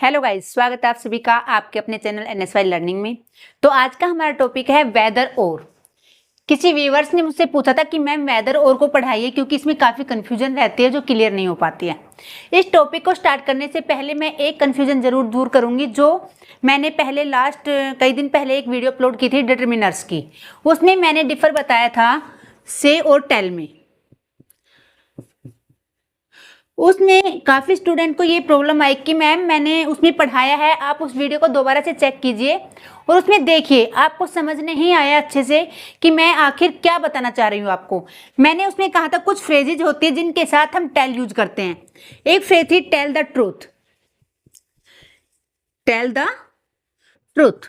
Hello guys, स्वागत है आप सभी का आपके अपने चैनल NSY लर्निंग में। तो आज का हमारा टॉपिक है वेदर और। किसी व्यूअर्स ने मुझसे पूछा था कि मैम वेदर और को पढ़ाइए क्योंकि इसमें काफ़ी कन्फ्यूजन रहती है जो क्लियर नहीं हो पाती है। इस टॉपिक को स्टार्ट करने से पहले मैं एक कन्फ्यूजन ज़रूर दूर करूँगी जो मैंने पहले लास्ट कई दिन पहले एक वीडियो अपलोड की थी डिटर्मिनर्स की। उसमें मैंने डिफर बताया था से और टेल में। उसमें काफ़ी स्टूडेंट को ये प्रॉब्लम आई कि मैम मैंने उसमें पढ़ाया है, आप उस वीडियो को दोबारा से चेक कीजिए और उसमें देखिए आपको समझ नहीं आया अच्छे से कि मैं आखिर क्या बताना चाह रही हूँ आपको। मैंने उसमें कहा था कुछ फ्रेजेज होती है जिनके साथ हम टेल यूज करते हैं। एक फ्रेज थी tell the truth, tell the truth,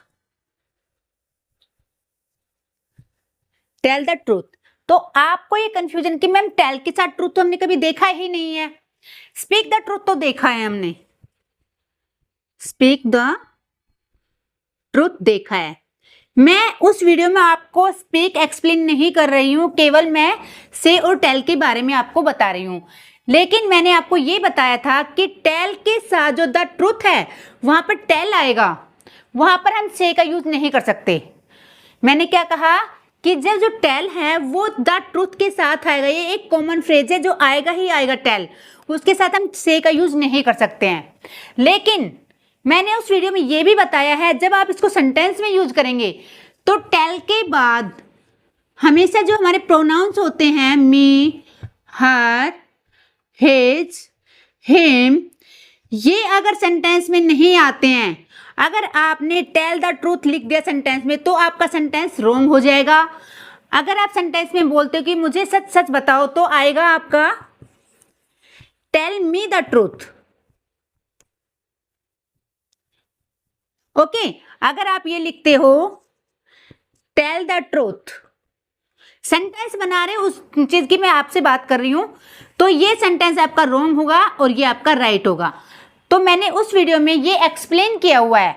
tell the truth. तो आपको ये कंफ्यूजन कि मैम टेल के साथ ट्रूथ तो हमने कभी देखा ही नहीं है, स्पीक द ट्रूथ तो देखा है हमने, स्पीक द ट्रूथ देखा है। मैं उस वीडियो में आपको स्पीक एक्सप्लेन नहीं कर रही हूं, केवल मैं से और टेल के बारे में आपको बता रही हूं। लेकिन मैंने आपको ये बताया था कि टेल के साथ जो द ट्रूथ है वहां पर टेल आएगा, वहां पर हम से का यूज नहीं कर सकते। मैंने क्या कहा कि जब जो टेल है वो द ट्रूथ के साथ आएगा, ये एक कॉमन फ्रेज है जो आएगा ही आएगा टेल, उसके साथ हम से का यूज नहीं कर सकते हैं। लेकिन मैंने उस वीडियो में ये भी बताया है जब आप इसको सेंटेंस में यूज करेंगे तो टेल के बाद हमेशा जो हमारे प्रोनाउंस होते हैं मी, हर, हिज, हिम, ये अगर सेंटेंस में नहीं आते हैं, अगर आपने टेल द ट्रूथ लिख दिया सेंटेंस में तो आपका सेंटेंस रॉन्ग हो जाएगा। अगर आप सेंटेंस में बोलते हो कि मुझे सच सच बताओ तो आएगा आपका tell me the truth. Okay, अगर आप ये लिखते हो टेल द ट्रूथ, सेंटेंस बना रहे उस चीज की मैं आपसे बात कर रही हूं, तो ये सेंटेंस आपका रॉन्ग होगा और ये आपका राइट होगा। तो मैंने उस वीडियो में ये एक्सप्लेन किया हुआ है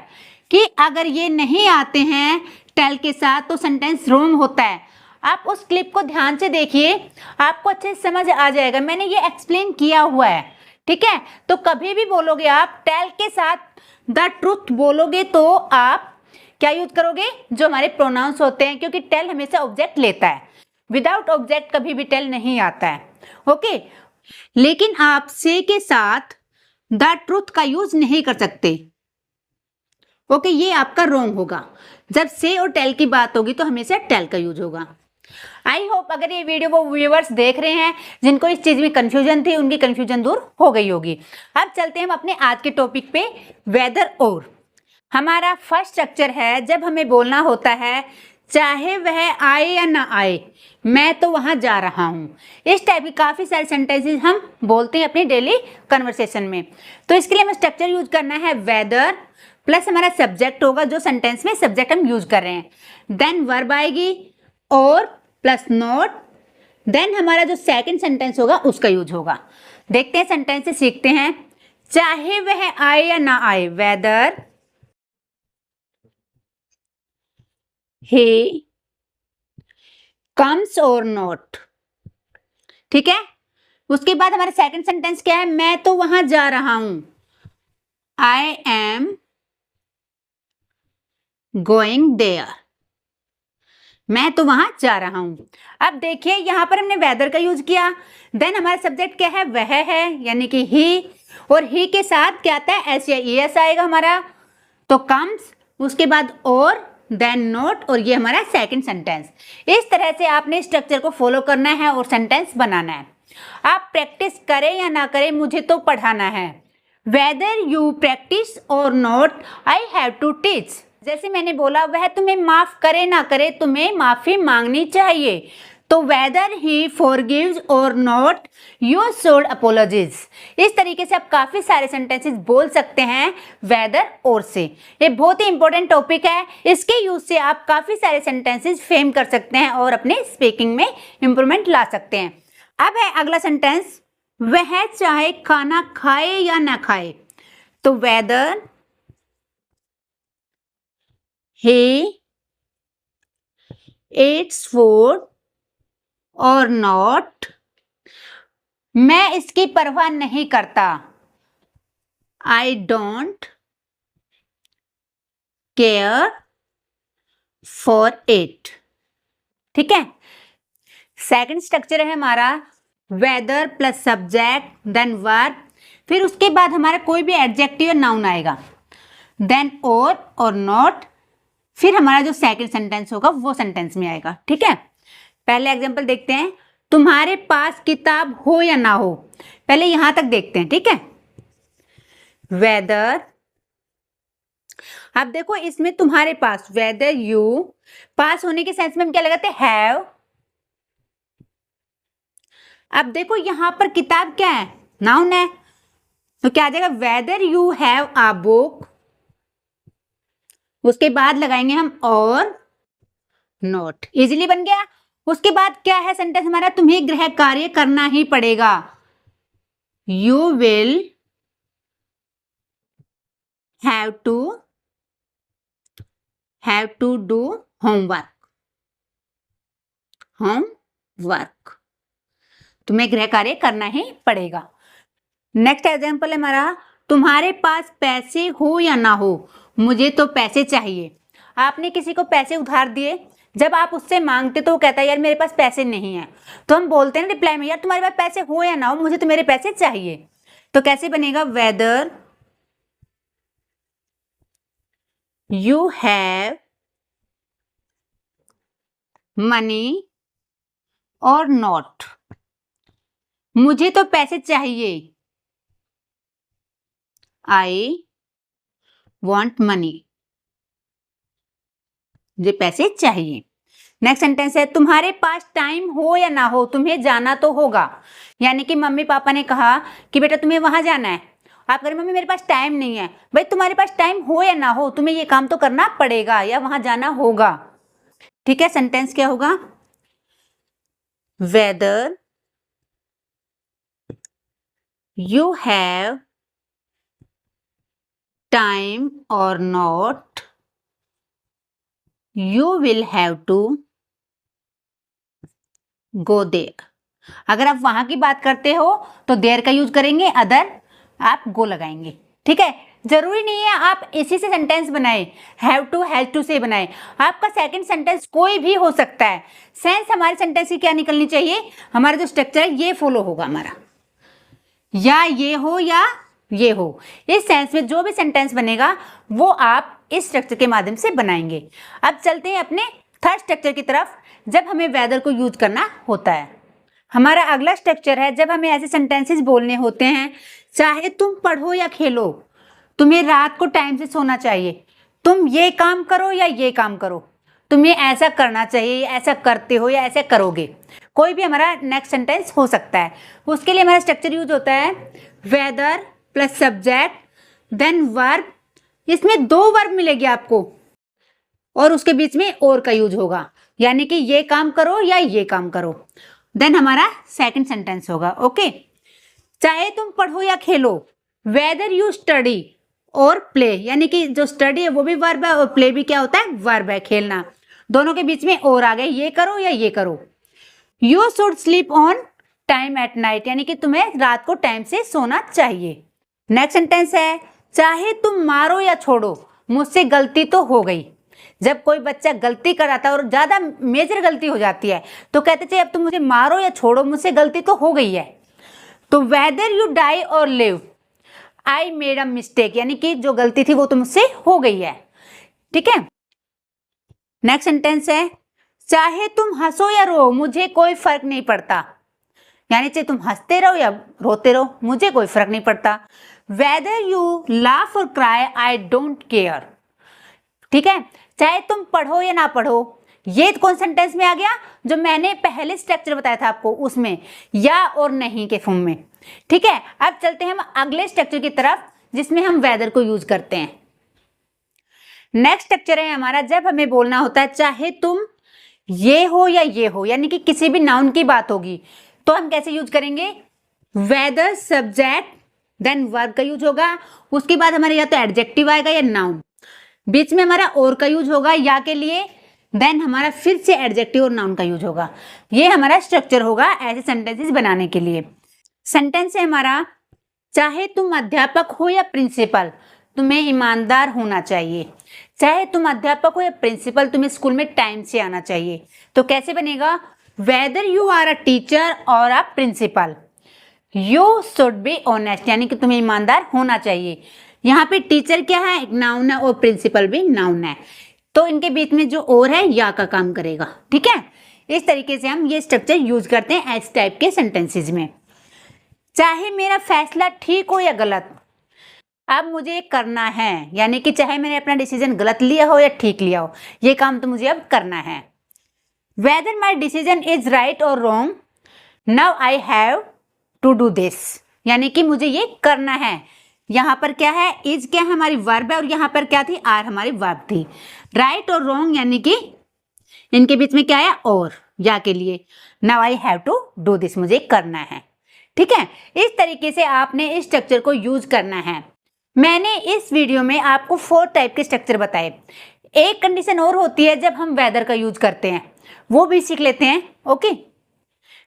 कि अगर ये नहीं आते हैं टेल के साथ तो सेंटेंस रॉन्ग होता है। आप उस क्लिप को ध्यान से देखिए, आपको अच्छे से समझ आ जाएगा, मैंने ये एक्सप्लेन किया हुआ है। ठीक है, तो कभी भी बोलोगे आप टेल के साथ द ट्रूथ बोलोगे तो आप क्या यूज करोगे, जो हमारे प्रोनाउंस होते हैं, क्योंकि टेल हमेशा ऑब्जेक्ट लेता है, विदाउट ऑब्जेक्ट कभी भी टेल नहीं आता है। ओके, लेकिन आप से के साथ द ट्रूथ का यूज नहीं कर सकते। ओके, ये आपका रॉन्ग होगा। जब से और टेल की बात होगी तो हमेशा टेल का यूज होगा। आई होप अगर ये वीडियो वो व्यूअर्स देख रहे हैं जिनको इस चीज में कंफ्यूजन थी, उनकी कंफ्यूजन दूर हो गई होगी। अब चलते हैं हम अपने आज के टॉपिक पे, वेदर और। हमारा फर्स्ट स्ट्रक्चर है जब हमें बोलना होता है चाहे वह आए या ना आए मैं तो वहां जा रहा हूं। इस टाइप की काफी सारे सेंटेंसेस हम बोलते हैं अपनी डेली कन्वर्सेशन में। तो इसके लिए हमें स्ट्रक्चर यूज करना है वेदर प्लस हमारा सब्जेक्ट होगा, जो सेंटेंस में सब्जेक्ट हम यूज कर रहे हैं, देन वर्ब आएगी और प्लस नॉट, देन हमारा जो सेकंड सेंटेंस होगा उसका यूज होगा। देखते हैं सेंटेंस से सीखते हैं। चाहे वह आए या ना आए, weather he comes or not। ठीक है, उसके बाद हमारा सेकंड सेंटेंस क्या है, मैं तो वहां जा रहा हूं, आई एम गोइंग देयर, मैं तो वहां जा रहा हूं। अब देखिए यहां पर हमने वेदर का यूज किया, देन हमारा सब्जेक्ट क्या है, वह है, यानी कि ही, और ही के साथ क्या आता है, एस या ई एस आएगा हमारा, तो कम्स, उसके बाद और, देन नोट, और ये हमारा सेकंड सेंटेंस। इस तरह से आपने स्ट्रक्चर को फॉलो करना है और सेंटेंस बनाना है। आप प्रैक्टिस करें या ना करें, मुझे तो पढ़ाना है। वेदर यू प्रैक्टिस और not I have to teach. जैसे मैंने बोला वह तुम्हें माफ करे ना करे तुम्हें माफी मांगनी चाहिए, तो वेदर ही फॉरगिव्स और नॉट यू शुड अपोलोजाइज। इस तरीके से आप काफी सारे सेंटेंसेस बोल सकते हैं वेदर और से। ये बहुत ही इंपॉर्टेंट टॉपिक है, इसके यूज से आप काफी सारे सेंटेंसेस फ्रेम कर सकते हैं और अपने स्पीकिंग में इंप्रूवमेंट ला सकते हैं। अब है अगला सेंटेंस, वह चाहे खाना खाए या ना खाए, तो weather he eats food or not, मैं इसकी परवाह नहीं करता, I don't care for it. ठीक है, सेकंड स्ट्रक्चर है हमारा whether plus subject then verb, फिर उसके बाद हमारा कोई भी एडजेक्टिव या नाउन आएगा, देन और नॉट, फिर हमारा जो सेकंड सेंटेंस होगा वो सेंटेंस में आएगा। ठीक है, पहले एग्जांपल देखते हैं, तुम्हारे पास किताब हो या ना हो, पहले यहां तक देखते हैं। ठीक है, वेदर, अब देखो इसमें तुम्हारे पास, वेदर यू, पास होने के सेंस में हम क्या लगाते हैं, हैव। अब देखो यहां पर किताब क्या है, नाउन है, तो क्या आ जाएगा, weather you have a book, उसके बाद लगाएंगे हम और नॉट, इजीली बन गया। उसके बाद क्या है सेंटेंस हमारा, तुम्हें गृह कार्य करना ही पड़ेगा, you will have to do homework, तुम्हें गृह कार्य करना ही पड़ेगा। नेक्स्ट एग्जाम्पल है हमारा, तुम्हारे पास पैसे हो या ना हो, मुझे तो पैसे चाहिए। आपने किसी को पैसे उधार दिए, जब आप उससे मांगते तो वो कहता है यार मेरे पास पैसे नहीं है, तो हम बोलते हैं रिप्लाई में, यार तुम्हारे पास पैसे हो या ना हो, मुझे तो मेरे पैसे चाहिए। तो कैसे बनेगा, वेदर यू हैव मनी और नॉट, मुझे तो पैसे चाहिए, आई वॉन्ट मनी, मुझे पैसे चाहिए। नेक्स्ट सेंटेंस है, तुम्हारे पास टाइम हो या ना हो, तुम्हें जाना तो होगा। यानी कि मम्मी पापा ने कहा कि बेटा तुम्हें वहां जाना है, आप कह रहे मम्मी मेरे पास टाइम नहीं है, भाई तुम्हारे पास टाइम हो या ना हो, तुम्हें ये काम तो करना पड़ेगा या वहां जाना होगा। ठीक है, सेंटेंस क्या होगा, वेदर यू हैव टाइम और not, you will have to go there. अगर आप वहां की बात करते हो तो देयर का यूज करेंगे, अदर आप गो लगाएंगे। ठीक है, जरूरी नहीं है आप इसी से सेंटेंस बनाए, हैव टू से बनाए, आपका सेकंड सेंटेंस कोई भी हो सकता है। सेंस हमारे सेंटेंस की क्या निकलनी चाहिए, हमारा जो स्ट्रक्चर है ये फॉलो होगा हमारा, या ये हो या ये हो, इस सेंस में जो भी सेंटेंस बनेगा वो आप इस स्ट्रक्चर के माध्यम से बनाएंगे। अब चलते हैं अपने थर्ड स्ट्रक्चर की तरफ, जब हमें वेदर को यूज करना होता है। हमारा अगला स्ट्रक्चर है जब हमें ऐसे सेंटेंसेस बोलने होते हैं, चाहे तुम पढ़ो या खेलो, तुम्हें रात को टाइम से सोना चाहिए, तुम ये काम करो या ये काम करो, तुम्हें ऐसा करना चाहिए, ऐसा करते हो या ऐसा करोगे, कोई भी हमारा नेक्स्ट सेंटेंस हो सकता है। उसके लिए हमारा स्ट्रक्चर यूज होता है whether plus subject then verb, इसमें दो वर्ब मिलेगी आपको और उसके बीच में और का यूज होगा, यानी कि ये काम करो या ये काम करो, देन हमारा सेकंड सेंटेंस होगा। ओके, चाहे तुम पढ़ो या खेलो, वेदर यू स्टडी और प्ले, यानी कि जो स्टडी है वो भी वर्ब है और प्ले भी क्या होता है, वर्ब है, खेलना, दोनों के बीच में और आ गए, ये करो या ये करो। You should sleep on time at night, यानी कि तुम्हें रात को टाइम से सोना चाहिए। नेक्स्ट सेंटेंस है, चाहे तुम मारो या छोड़ो, मुझसे गलती तो हो गई। जब कोई बच्चा गलती कराता है और ज्यादा मेजर गलती हो जाती है तो कहते थे अब तुम मुझे मारो या छोड़ो, मुझसे गलती तो हो गई है। तो वेदर यू डाई और live, I made a mistake, यानी कि जो गलती थी वो तो मुझसे हो गई है। ठीक है, नेक्स्ट सेंटेंस है, चाहे तुम हंसो या रो, मुझे कोई फर्क नहीं पड़ता, यानी चाहे तुम हंसते रहो या रोते रहो, मुझे कोई फर्क नहीं पड़ता। वेदर यू लाफ और क्राई, आई डोंट केयर। ठीक है, चाहे तुम पढ़ो या ना पढ़ो, ये कौन सेंटेंस में आ गया, जो मैंने पहले स्ट्रक्चर बताया था आपको उसमें, या और नहीं के फॉर्म में। ठीक है, अब चलते हैं हम अगले स्ट्रक्चर की तरफ जिसमें हम वेदर को यूज करते हैं। नेक्स्ट स्ट्रक्चर है हमारा जब हमें बोलना होता है चाहे तुम ये हो या ये हो, यानी कि किसी भी नाउन की बात होगी, तो हम कैसे यूज करेंगे, वेदर सब्जेक्ट देन वर्ब का यूज होगा, उसके बाद हमारे या तो एडजेक्टिव आएगा या नाउन, बीच में हमारा और का यूज होगा या के लिए, देन हमारा फिर से एडजेक्टिव और नाउन का यूज होगा। ये हमारा स्ट्रक्चर होगा ऐसे सेंटेंसेस बनाने के लिए। सेंटेंस है हमारा, चाहे तुम अध्यापक हो या प्रिंसिपल, तुम्हें ईमानदार होना चाहिए। चाहे तुम अध्यापक हो या प्रिंसिपल, तुम्हें स्कूल में टाइम से आना चाहिए। तो कैसे बनेगा? Whether you are a teacher और a principal, you should be honest, यानी कि तुम्हें ईमानदार होना चाहिए। यहाँ पे टीचर क्या है? एक नाउन है और प्रिंसिपल भी नाउन है, तो इनके बीच में जो और है या का काम करेगा। ठीक है, इस तरीके से हम ये स्ट्रक्चर यूज करते हैं एस टाइप के सेंटेंसेज में। चाहे मेरा फैसला ठीक हो या गलत, अब मुझे करना है, यानी कि चाहे मैंने अपना डिसीजन गलत लिया हो या ठीक लिया हो, ये काम तो मुझे अब करना है। Whether my decision is right और wrong, now I have to do this, यानी कि मुझे ये करना है। यहाँ पर क्या है? इज क्या है? हमारी वर्ब है, और यहाँ पर क्या थी? आर हमारी वर्ब थी। राइट और रॉन्ग यानी कि इनके बीच में क्या है? और या के लिए now I have to do this, मुझे करना है। ठीक है, इस तरीके से आपने इस स्ट्रक्चर को यूज करना है। मैंने इस वीडियो में आपको 4 टाइप के स्ट्रक्चर बताए। एक कंडीशन और होती है जब हम वेदर का यूज करते हैं, वो भी सीख लेते हैं। ओके,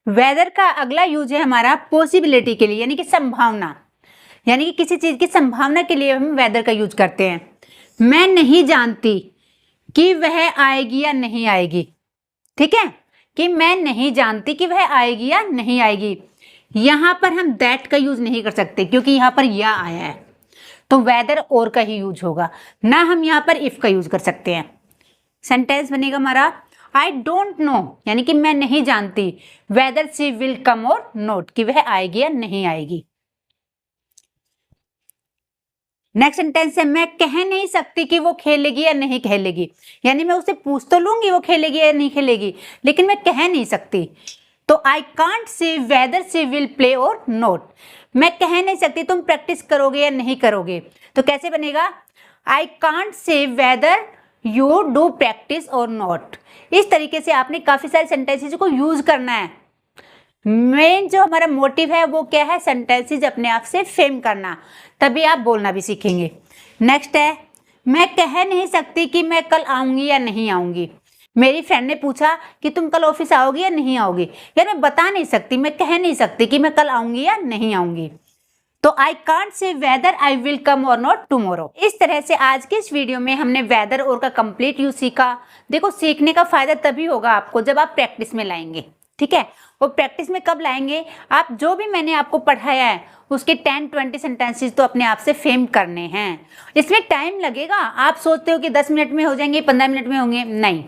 वेदर का अगला यूज है हमारा पॉसिबिलिटी के लिए, यानी कि संभावना, यानी कि किसी चीज की संभावना के लिए हम वेदर का यूज करते हैं। मैं नहीं जानती कि वह आएगी या नहीं आएगी। ठीक है, कि मैं नहीं जानती कि वह आएगी या नहीं आएगी। यहां पर हम दैट का यूज नहीं कर सकते क्योंकि यहां पर या आया है, तो वेदर और का ही यूज होगा ना। हम यहां पर इफ का यूज कर सकते हैं। सेंटेंस बनेगा हमारा आई डोंट नो, यानी कि मैं नहीं जानती वेदर शी विल कम और नॉट, कि वह आएगी या नहीं आएगी। नेक्स्ट सेंटेंस है मैं कह नहीं सकती कि वो खेलेगी या नहीं खेलेगी, यानी मैं उसे पूछ तो लूंगी वो खेलेगी या नहीं खेलेगी, लेकिन मैं कह नहीं सकती। तो I can't say whether she will play और नॉट, मैं कह नहीं सकती तुम प्रैक्टिस करोगे या नहीं करोगे। तो कैसे बनेगा? I can't say whether you do practice और नॉट। इस तरीके से आपने काफी सारे सेंटेंसेस को यूज करना है। मेन जो हमारा मोटिव है वो क्या है? सेंटेंसेस अपने आप से फ्रेम करना, तभी आप बोलना भी सीखेंगे। नेक्स्ट है मैं कह नहीं सकती कि मैं कल आऊंगी या नहीं आऊंगी। मेरी फ्रेंड ने पूछा कि तुम कल ऑफिस आओगी या नहीं आओगी, यार मैं बता नहीं सकती, मैं कह नहीं सकती कि मैं कल आऊंगी या नहीं आऊंगी। तो I can't say whether I will come और नॉट टुमारो। इस तरह से आज के इस वीडियो में हमने वेदर और का कंप्लीट यूज सीखा। देखो, सीखने का फायदा तभी होगा आपको जब आप प्रैक्टिस में लाएंगे। ठीक है, और प्रैक्टिस में कब लाएंगे? आप जो भी मैंने आपको पढ़ाया है उसके 10-20 सेंटेंसेस तो अपने आप से फ्रेम करने हैं। इसमें टाइम लगेगा। आप सोचते हो कि 10 मिनट में हो जाएंगे, 15 मिनट में होंगे, नहीं,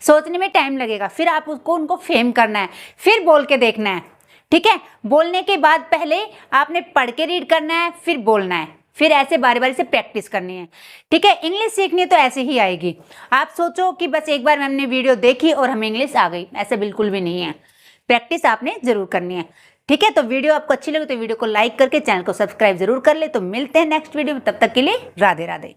सोचने में टाइम लगेगा। फिर आप उनको फ्रेम करना है, फिर बोल के देखना है। ठीक है, बोलने के बाद पहले आपने पढ़ के रीड करना है, फिर बोलना है, फिर ऐसे बारी बारी से प्रैक्टिस करनी है। ठीक है, इंग्लिश सीखनी तो ऐसे ही आएगी। आप सोचो कि बस एक बार हमने वीडियो देखी और हमें इंग्लिश आ गई, ऐसा बिल्कुल भी नहीं है। प्रैक्टिस आपने जरूर करनी है। ठीक है, तो वीडियो आपको अच्छी लगे तो वीडियो को लाइक करके चैनल को सब्सक्राइब जरूर कर ले। तो मिलते हैं नेक्स्ट वीडियो में, तब तक के लिए राधे राधे।